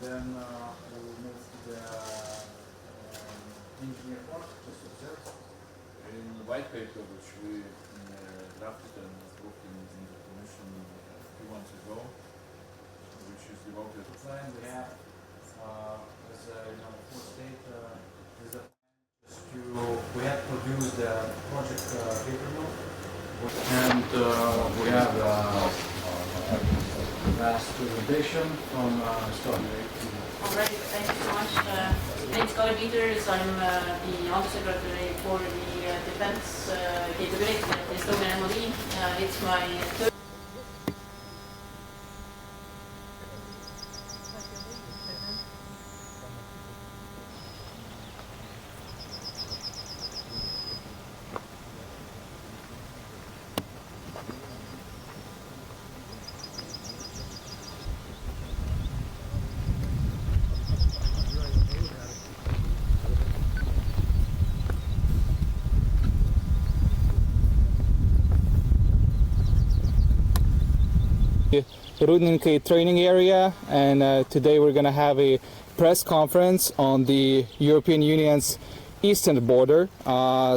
then we'll move to the engineer part, just observe. In the white paper which we drafted and approved in the Commission a few months ago, which is devoted to plan, we have, as full state, is a we have produced the project paper note, and we have last presentation from Slovenia. Alright, thank you so much. My name is Kalle Peters. I'm the Undersecretary for the Defense Capability at the Estonian MOD. It's my third. Rudninkai training area, and today we're going to have a press conference on the European Union's eastern border.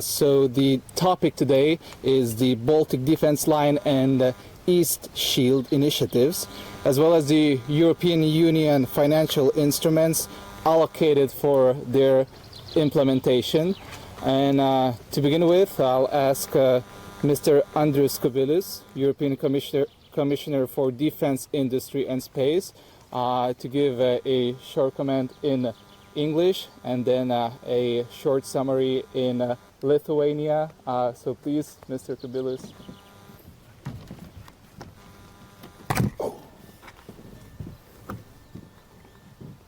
So the topic today is the Baltic Defence Line and East Shield initiatives, as well as the European Union financial instruments allocated for their implementation. And to begin with, I'll ask Mr. Andrius Kubilius, European Commissioner for Defense, Industry and Space, to give a short comment in English and then a short summary in Lithuania. So please, Mr. Kubilius.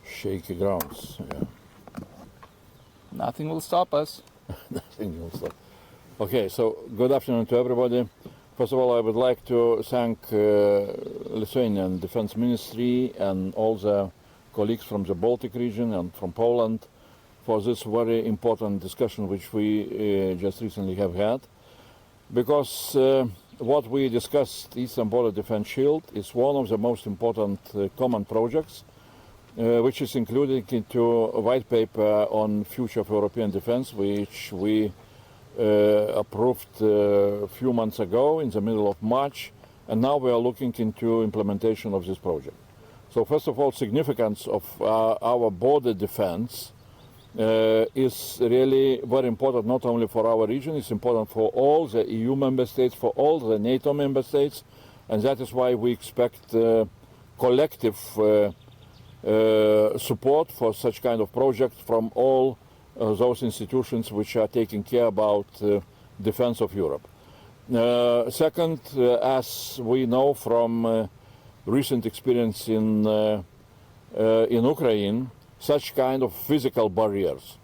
Shaky grounds, yeah. Nothing will stop us. Nothing will stop. Okay, so good afternoon to everybody. First of all, I would like to thank Lithuanian Defense Ministry and all the colleagues from the Baltic region and from Poland for this very important discussion which we just recently have had. Because what we discussed, Eastern Border Defense Shield, is one of the most important common projects which is included into a white paper on future of European defense, which we approved a few months ago in the middle of March, and now we are looking into implementation of this project. So first of all, significance of our border defense is really very important, not only for our region, it's important for all the EU member states, for all the NATO member states, and that is why we expect collective support for such kind of project from all those institutions which are taking care about defense of Europe. Second, as we know from recent experience in Ukraine, such kind of physical barriers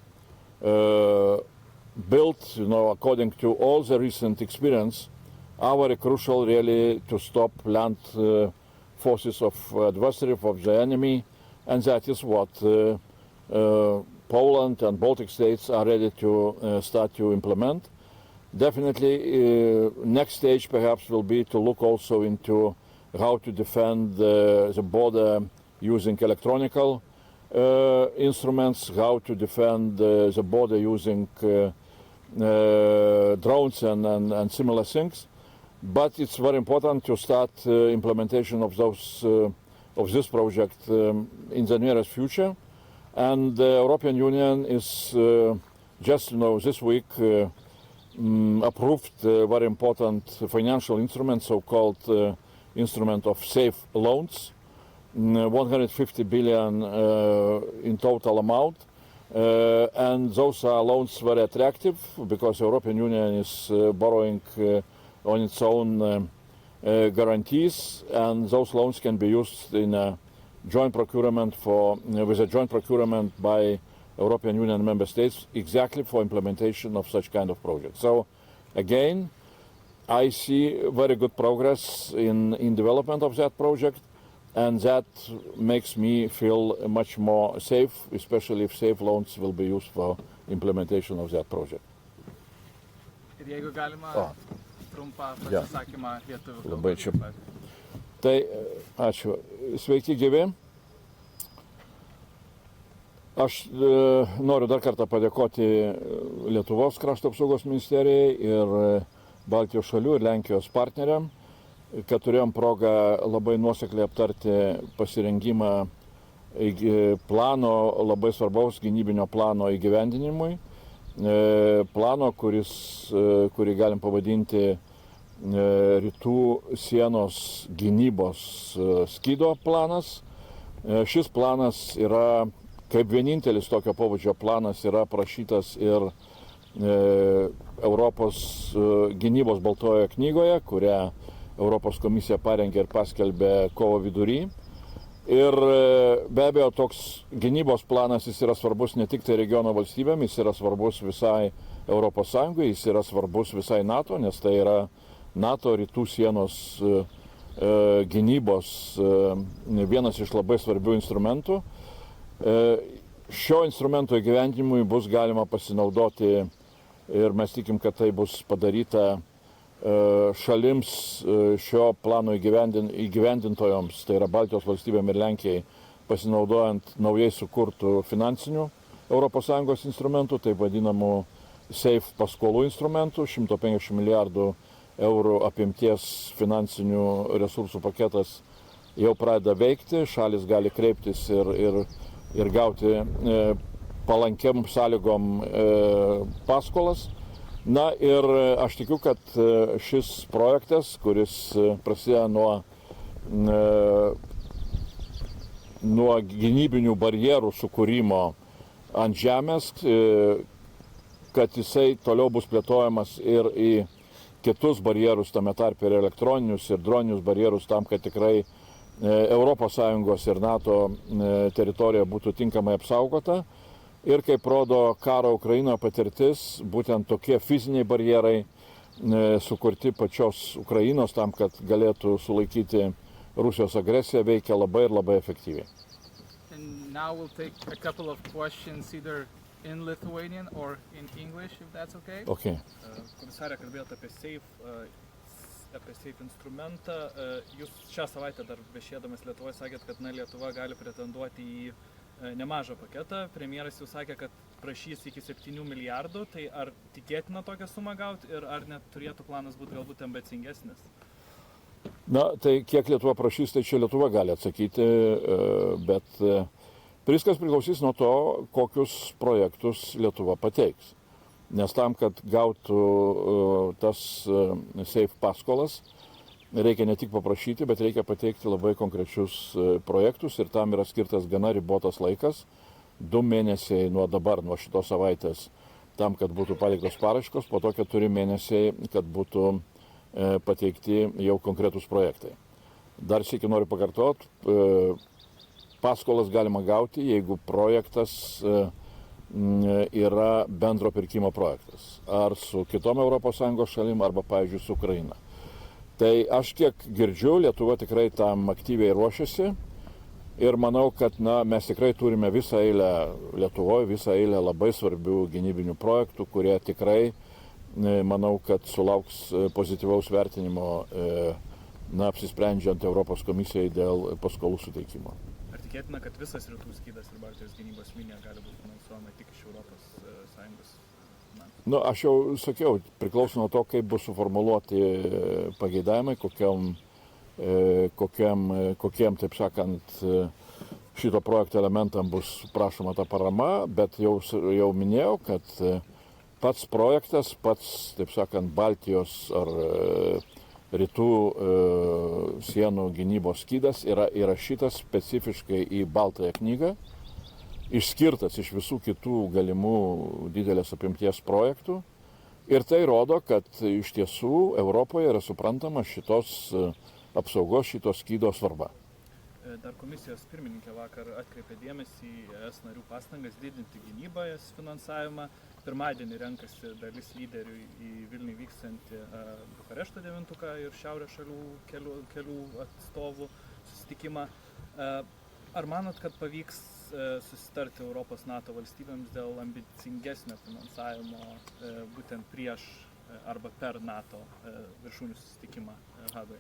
built, according to all the recent experience, are very crucial really to stop land forces of adversary, of the enemy, and that is what Poland and Baltic states are ready to start to implement. Definitely, next stage perhaps will be to look also into how to defend the border using electronic instruments, how to defend the border using drones and similar things. But it's very important to start implementation of this project in the nearest future. And the European Union is just this week approved a very important financial instrument, so-called instrument of safe loans, 150 billion in total amount, and those are loans very attractive because the European Union is borrowing on its own guarantees, and those loans can be used in a joint procurement with a joint procurement by European Union member states exactly for implementation of such kind of projects. So again, I see very good progress in development of that project, and that makes me feel much more safe, especially if safe loans will be used for implementation of that project. Ir jeigu galima trumpą pasisakymą lietuvių kalbą. Labai čia. Tai ačiū. Sveiki gyvi. Aš noriu dar kartą padėkoti Lietuvos krašto apsaugos ministerijai ir Baltijos šalių ir Lenkijos partneriam, kad turėjom progą labai nuosekliai aptarti pasirengimą plano, labai svarbaus gynybinio plano įgyvendinimui. Plano, kurį galim pavadinti rytų sienos gynybos skydo planas. Šis planas yra, kaip vienintelis tokio pobūdžio planas, yra aprašytas ir Europos gynybos baltojoje knygoje, kurią Europos komisija parengė ir paskelbė kovo vidury. Ir be abejo, toks gynybos planas jis yra svarbus ne tik tai regiono valstybėm, jis yra svarbus visai Europos Sąjungai, jis yra svarbus visai NATO, nes tai yra NATO rytų sienos gynybos vienas iš labai svarbių instrumentų. Šio instrumento įgyvendinimui bus galima pasinaudoti ir mes tikim, kad tai bus padaryta šalims šio plano įgyvendintojoms, tai yra Baltijos valstybėm ir Lenkijai, pasinaudojant naujai sukurtų finansinių ES instrumentų, taip vadinamų CESEE paskolų instrumentų, 150 milijardų eurų apimties finansinių resursų paketas jau pradeda veikti, šalis gali kreiptis ir gauti palankiam sąlygom paskolas. Na ir aš tikiu, kad šis projektas, kuris prasideda nuo gynybinių barjerų sukūrimo ant žemės, kad jisai toliau bus plėtojamas ir į kitus barjerus, tame tarpe ir elektroninius ir droninius barjerus, tam, kad tikrai ES ir NATO teritorija būtų tinkamai apsaugota. Ir kaip rodo karo Ukrainoje patirtis, būtent tokie fiziniai barjerai sukurti pačios Ukrainos tam, kad galėtų sulaikyti Rusijos agresiją, veikia labai ir labai efektyviai. And now we'll take a couple of questions either in Lithuanian or in English, if that's okay. Okay. Komisarė, kalbėjote apie CESEE instrumentą. Jūs šią savaitę dar viešėdamas Lietuvoje sakėt, kad Lietuva gali pretenduoti į nemažą paketą. Premjeras jau sakė, kad prašys iki 7 milijardų. Tai ar tikėtina tokią sumą gauti ir ar net turėtų planas būti galbūt ambicingesnis? Na, tai kiek Lietuva prašys, tai čia Lietuva gali atsakyti, bet viskas priklausys nuo to, kokius projektus Lietuva pateiks. Nes tam, kad gautų tas CESEE paskolas, reikia ne tik paprašyti, bet reikia pateikti labai konkrečius projektus ir tam yra skirtas gana ribotas laikas, 2 mėnesiai nuo dabar, nuo šitos savaitės, tam, kad būtų pateiktos paraiškos, po to 4 mėnesiai, kad būtų pateikti jau konkretus projektai. Dar sykį noriu pakartoti, paskolas galima gauti, jeigu projektas yra bendro pirkimo projektas, ar su kitom ES šalim, arba, pavyzdžiui, su Ukraina. Tai aš kiek girdžiu, Lietuva tikrai tam aktyviai ruošiasi ir manau, kad mes tikrai turime visą eilę Lietuvoje, visą eilę labai svarbių gynybinių projektų, kurie tikrai, manau, kad sulauks pozityvaus vertinimo, apsisprendžiant Europos komisijai dėl paskolų suteikimo. Ar tikėtina, kad visas rytų skydas ir Baltijos gynybos linija gali būti finansuojama tik iš ES? Aš jau sakiau, priklauso nuo to, kaip bus suformuluoti pageidavimai, kokiem, taip sakant, šito projekto elementam bus prašoma ta parama, bet jau minėjau, kad pats projektas, taip sakant, Baltijos ar rytų sienų gynybos skydas yra įrašytas specifiškai į Baltąją knygą, išskirtas iš visų kitų galimų didelės apimties projektų. Ir tai rodo, kad iš tiesų Europoje yra suprantama šitos apsaugos, šitos skydo svarba. Dar komisijos pirmininkė vakar atkreipė dėmesį į ES narių pastangas didinti gynybą, jas finansavimą. Pirmadienį renkasi dalis lyderių į Vilnių vykstantį Bukarešto 9-uką ir šiaurės šalių kelių atstovų susitikimą. Ar manot, kad pavyks susitarti Europos NATO valstybėms dėl ambicingesnio finansavimo būtent prieš arba per NATO viršūnių susitikimą Hagoje?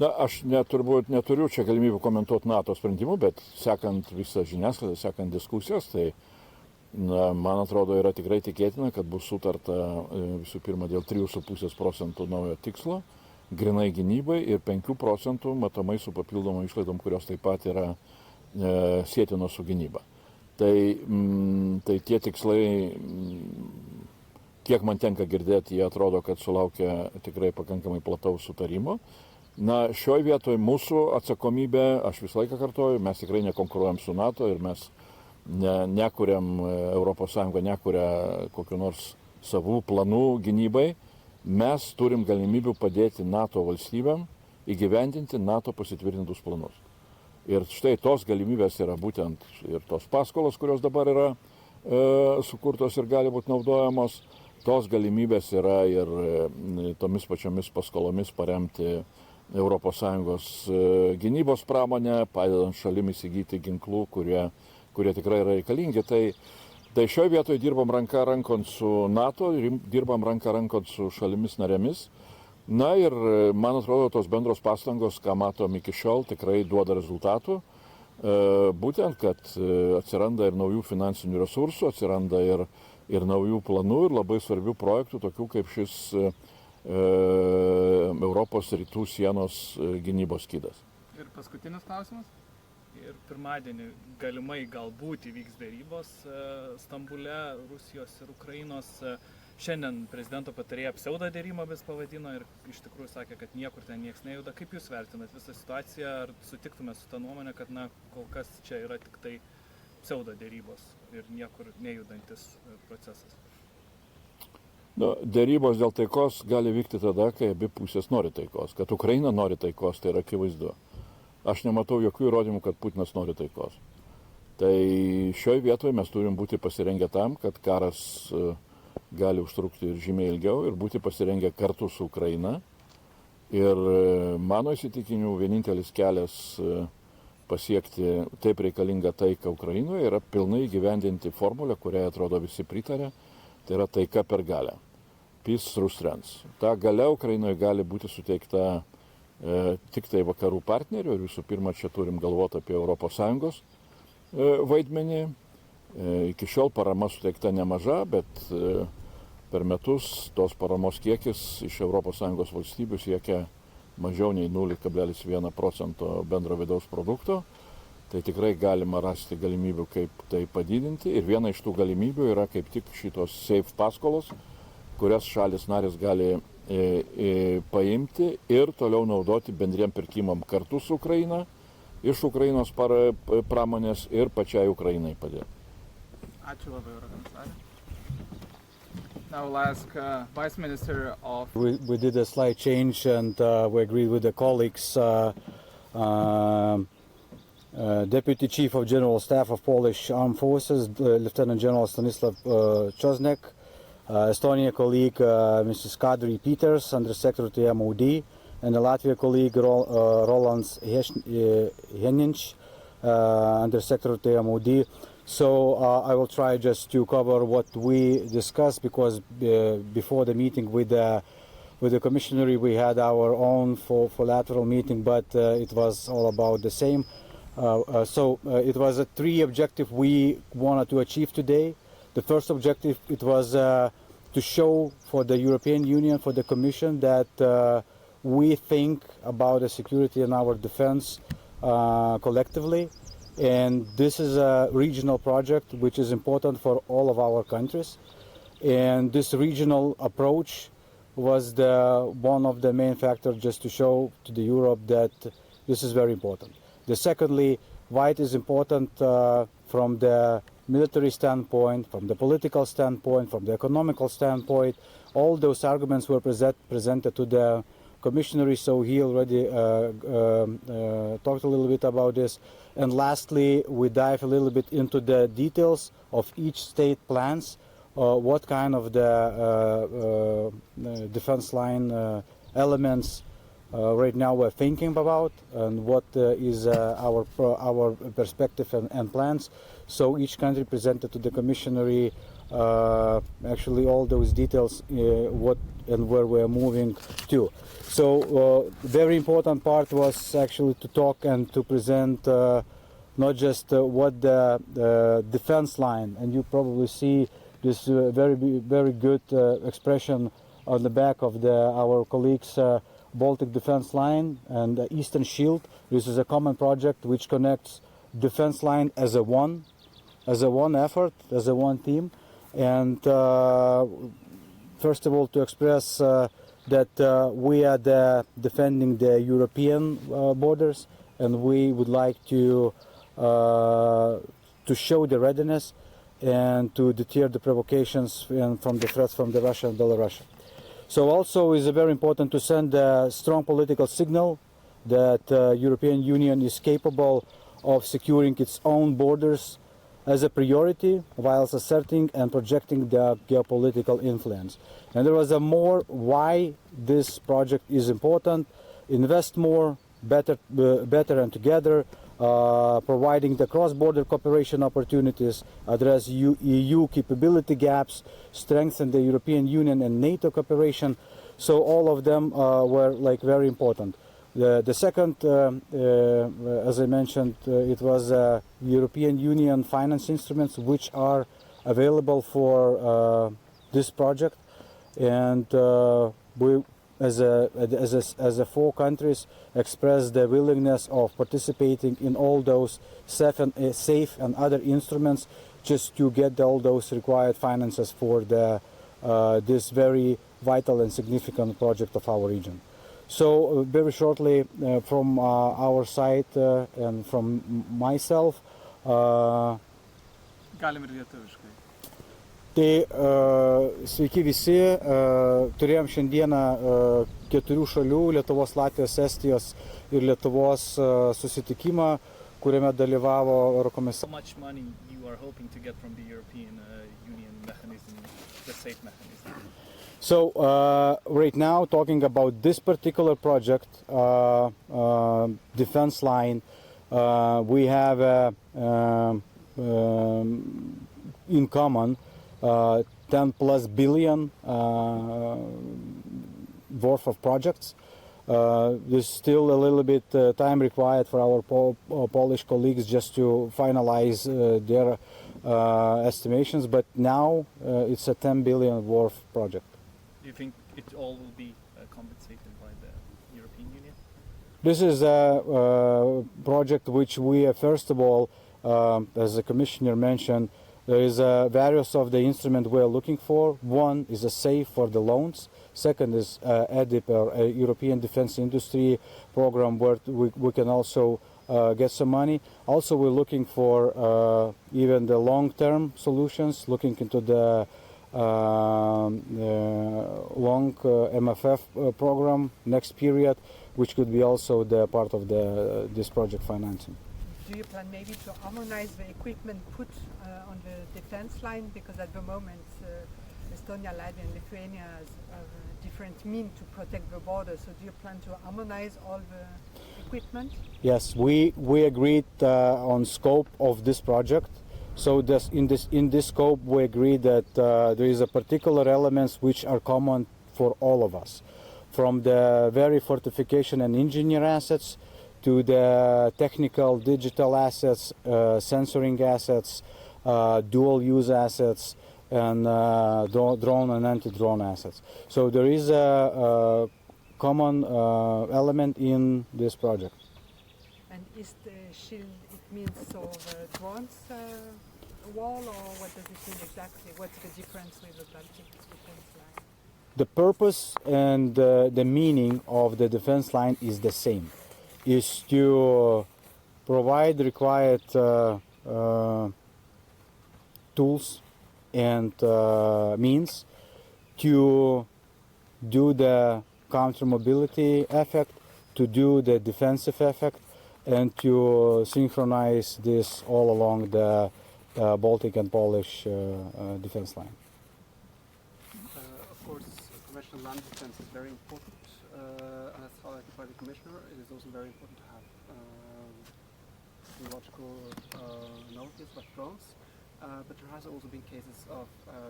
Na, aš turbūt neturiu čia galimybių komentuoti NATO sprendimų, bet sekant visą žiniasklaidą, sekant diskusijas, tai man atrodo yra tikrai tikėtina, kad bus sutarta visų pirma dėl 3,5 procentų naujo tikslo, grinai gynybai ir 5 procentų matomai su papildomom išlaidom, kurios taip pat yra sėtinos su gynyba. Tai tie tikslai, kiek man tenka girdėti, jie atrodo, kad sulaukia tikrai pakankamai plataus sutarimo. Na, šioje vietoje mūsų atsakomybė, aš visą laiką kartoju, mes tikrai nekonkuruojam su NATO ir mes nekuriam, ES nekuria kokiu nors savų planų gynybai. Mes turim galimybių padėti NATO valstybėm įgyvendinti NATO pasitvirtintus planus. Ir štai tos galimybės yra būtent ir tos paskolos, kurios dabar yra sukurtos ir gali būti naudojamos. Tos galimybės yra ir tomis pačiomis paskolomis paremti ES gynybos pramonę, padedant šalim įsigyti ginklų, kurie tikrai yra reikalingi. Tai šioje vietoje dirbam ranka rankon su NATO, dirbam ranka rankon su šalimis narėmis. Na ir man atrodo, tos bendros pastangos, ką matom iki šiol, tikrai duoda rezultatų. Būtent, kad atsiranda ir naujų finansinių resursų, atsiranda ir naujų planų ir labai svarbių projektų, tokių kaip šis Europos rytų sienos gynybos skydas. Ir paskutinis klausimas. Ir pirmadienį galimai galbūt įvyks dėrybos Stambule, Rusijos ir Ukrainos. Šiandien prezidento patarėja pseudo dėrybomis pavadino ir iš tikrųjų sakė, kad niekur ten nieks nejuda. Kaip jūs vertinat visą situaciją? Ar sutiktumėt su tą nuomonę, kad kol kas čia yra tik tai pseudo dėrybos ir niekur nejudantis procesas? Dėrybos dėl taikos gali vykti tada, kai abi pusės nori taikos. Kad Ukraina nori taikos, tai yra akivaizdu. Aš nematau jokių įrodymų, kad Putinas nori taikos. Tai šioje vietoje mes turim būti pasirengę tam, kad karas gali užtrukti ir žymiai ilgiau ir būti pasirengę kartu su Ukraina. Ir mano įsitikinimu vienintelis kelias pasiekti taip reikalingą taiką Ukrainoje yra pilnai įgyvendinti formulę, kuriai atrodo visi pritarė. Tai yra taika per galią. Peace through strength. Ta galia Ukrainoje gali būti suteikta tik tai vakarų partnerių ir visų pirma čia turim galvoti apie ES vaidmenį. Iki šiol parama suteikta nemaža, bet per metus tos paramos kiekis iš ES valstybių siekia mažiau nei 0,1 procento bendro vidaus produkto. Tai tikrai galima rasti galimybių, kaip tai padidinti. Ir viena iš tų galimybių yra kaip tik šitos safe paskolos, kurias šalis narės gali paimti ir toliau naudoti bendriem pirkimam kartu su Ukraina, iš Ukrainos pramonės ir pačiai Ukrainai padėti. Ačiū labai, Eurokomisarė. Now I'll ask Vice Minister of... We did a slight change and we agreed with the colleagues. Deputy Chief of General Staff of Polish Armed Forces, Lieutenant General Stanislav Chosnek, Estonia colleague Mrs. Kadri Peters, Undersecretary MOD, and the Latvia colleague Roland Heninch, Undersecretary MOD. So I will try just to cover what we discussed, because before the meeting with the Commissioner we had our own lateral meeting, but it was all about the same. So it was a three objective we wanted to achieve today. The first objective, it was to show for the European Union, for the Commission, that we think about the security and our defense collectively. And this is a regional project which is important for all of our countries. And this regional approach was one of the main factors just to show to the Europe that this is very important. Secondly, why it is important from the military standpoint, from the political standpoint, from the economical standpoint. All those arguments were presented to the Commissioner, so he already talked a little bit about this. And lastly, we dive a little bit into the details of each state plans, what kind of the defense line elements right now we're thinking about and what is our perspective and plans. So each country presented to the Commissioner actually all those details, what and where we're moving to. So very important part was actually to talk and to present not just what the defense line, and you probably see this very good expression on the back of our colleagues' Baltic Defense Line and Eastern Shield. This is a common project which connects defense line as a one effort, as a one team. And first of all, to express that we are defending the European borders, and we would like to show the readiness and to deter the provocations from the threats from the Russia and Belarus. So also is very important to send a strong political signal that European Union is capable of securing its own borders as a priority whilst asserting and projecting the geopolitical influence. And there was a more why this project is important: invest more, better and together, providing the cross-border cooperation opportunities, address EU capability gaps, strengthen the European Union and NATO cooperation. So all of them were very important. The second, as I mentioned, it was European Union finance instruments which are available for this project, and we, as a 4 countries, expressed the willingness of participating in all those safe and other instruments, just to get all those required finances for this very vital and significant project of our region. So very shortly from our side and from myself. Galim ir lietuviškai. Tai sveiki visi, turėjom šiandieną 4 šalių, Lietuvos, Latvijos, Estijos ir Lietuvos susitikimą, kuriame dalyvavo Eurokomisaras. How much money you are hoping to get from the European Union mechanism, the SAFE mechanism? So right now, talking about this particular project, defense line, we have in common 10+ billion worth of projects. There's still a little bit time required for our Polish colleagues just to finalize their estimations, but now it's a 10 billion worth project. Do you think it all will be compensated by the European Union? This is a project which we, first of all, as the Commissioner mentioned, there is various of the instruments we are looking for. One is a SAFE for the loans. Second is EDIP, or a European Defense Industry Program, where we can also get some money. Also, we're looking for even the long-term solutions, looking into the long MFF program next period, which could be also the part of this project financing. Do you plan maybe to harmonize the equipment put on the defense line? Because at the moment Estonia, Latvia and Lithuania have different means to protect the border. So do you plan to harmonize all the equipment? Yes, we agreed on scope of this project. So in this scope we agreed that there is a particular elements which are common for all of us, from the very fortification and engineer assets to the technical digital assets, sensoring assets, dual use assets, and drone and anti-drone assets. So there is a common element in this project. And is the shield, it means so the drones wall, or what does it mean exactly? What's the difference with the Baltic defense line? The purpose and the meaning of the defense line is the same, is to provide required tools and means to do the counter mobility effect, to do the defensive effect, and to synchronize this all along the Baltic and Polish defense line. Of course, conventional land defense is very important as highlighted by the Commissioner, it is also very important to have technological notice like drones. But there has also been cases of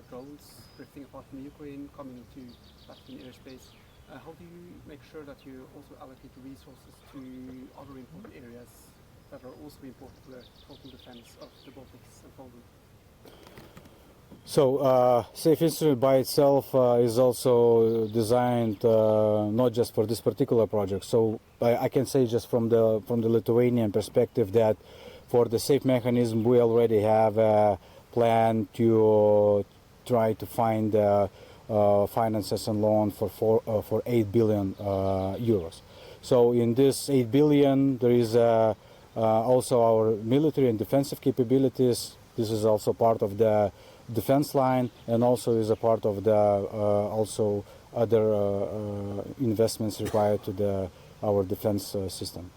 drones drifting apart from Ukraine, coming into Latvian airspace. How do you make sure that you also allocate the resources to other important areas that are also important for the total defense of the Baltics and Poland? So, Safe Instrument by itself is also designed not just for this particular project. So, I can say just from the Lithuanian perspective that for the safe mechanism we already have a plan to try to find finances and loan for 8 billion euros. So, in this 8 billion, there is also our military and defensive capabilities. This is also part of the defense line, and also is a part of the also other investments required to our defense system.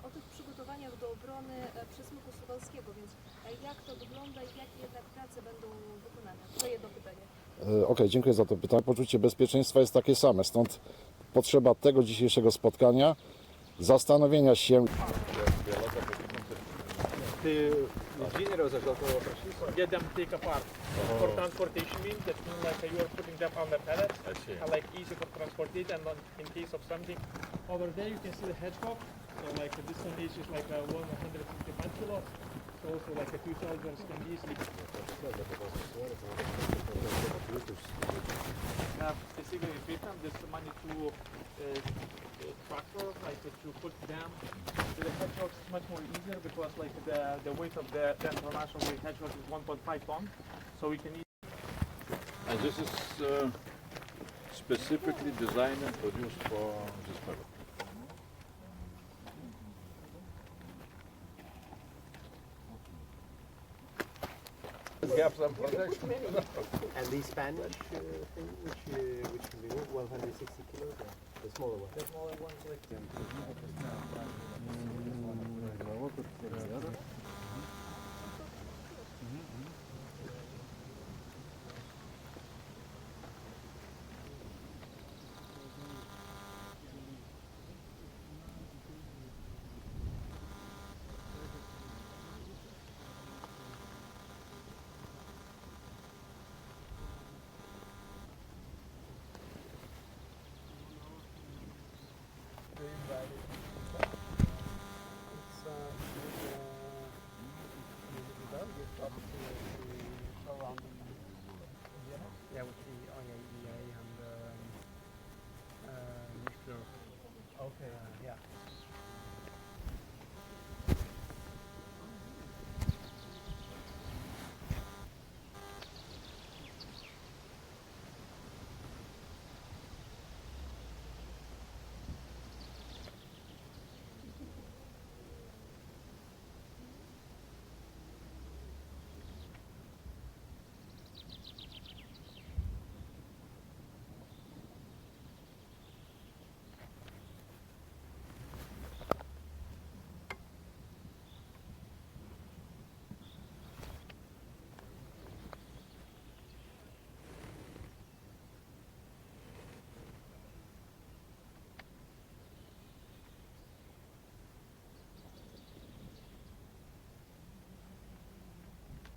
O tych przygotowaniach do obrony przesmyku suwalskiego, więc jak to wygląda i jakie jednak prace będą wykonane? To jedno pytanie. Okej, dziękuję za to pytanie. Poczucie bezpieczeństwa jest takie same, stąd potrzeba tego dzisiejszego spotkania, zastanowienia się. Get them take apart. For transportation means that means like you are putting them on the pallet, like easy for transportation, and in case of something. Over there you can see the hedgehog. So like this one is just like 155 kilos. So also like a 2 soldiers can easily. Specifically equipment, there's the money to tractor, like to put them. The hedgehog is much more easier because like the weight of the international weight hedgehog is 1.5 tons, so we can. And this is specifically designed and produced for this purpose. Have some protection. And the Spanish thing, which can be 160 kilos, the smaller one. The smaller ones like